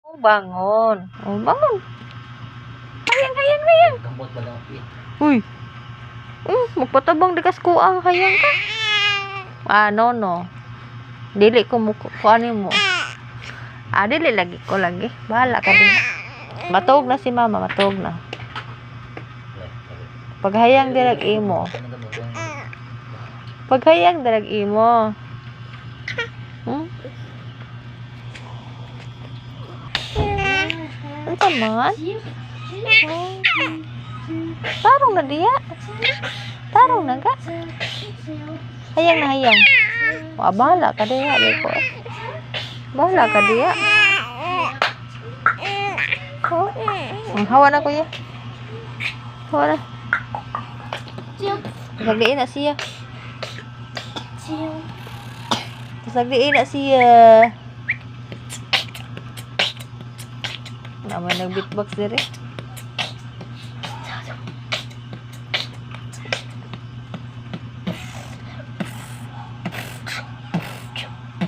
Oh, bangon. Oh, bangon. Hayang. Kamot ba lang? Uy. Magpatabang dikas kuang hayang ka. Ano no? Dili ko mo kuanin mo. Dili lagi ko lagi. Bahala ka din. Matog na si mama, matog na. Paghayang dirag imo. Paghayang dirag imo. Ano man? Tarong na diya. Tarong na ka. Hayang na hayang. Bahala ka diya. Bahala ka diya. Hawa na kuya. Hawa na. Sagliin na siya. Sagliin na siya. Naman nag-beatbox dire.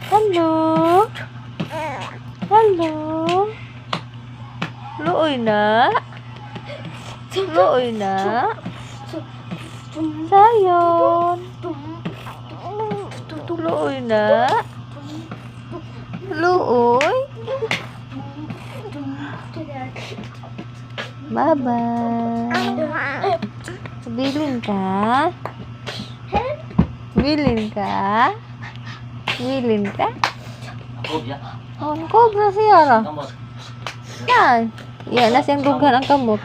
Hello. Hello. Luoy na. Luoy na. Sayon. Luoy na. Luoy. Bye-bye. Bilin ka? Bilin ka? Bilin ka? Oh, cobra siya ra. Yan. Yan na siyang dugan ang kamot.